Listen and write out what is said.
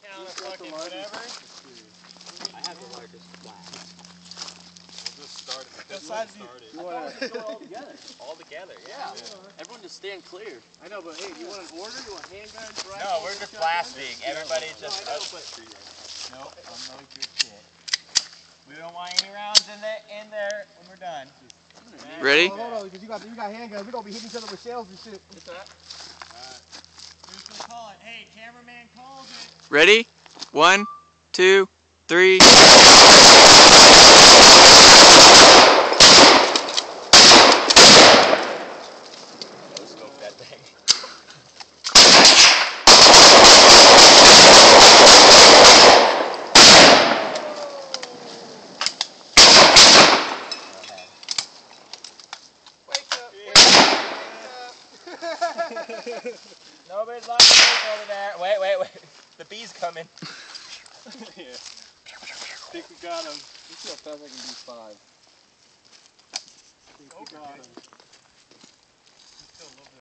count of fucking whatever. I have the largest flash. We'll just start it. What size do you want to do it all together? All together, Yeah. Everyone just stand clear. I know, but hey, do you want an order? You want handguns, rifles? No, we're just blasting. Everybody's just. No, I'm no good shit. We don't want any rounds in there when we're done. Ready? Hold on, because you got handguns. We're gonna be hitting each other with shells and shit. What's that? Who's gonna call it? Hey, cameraman calls it. Ready? 1, 2, 3. No scope that thing. Nobody's locking up over there. Wait. The bee's coming. Yeah. Think we got him. Let's see how fast I can do 5. Think we got him.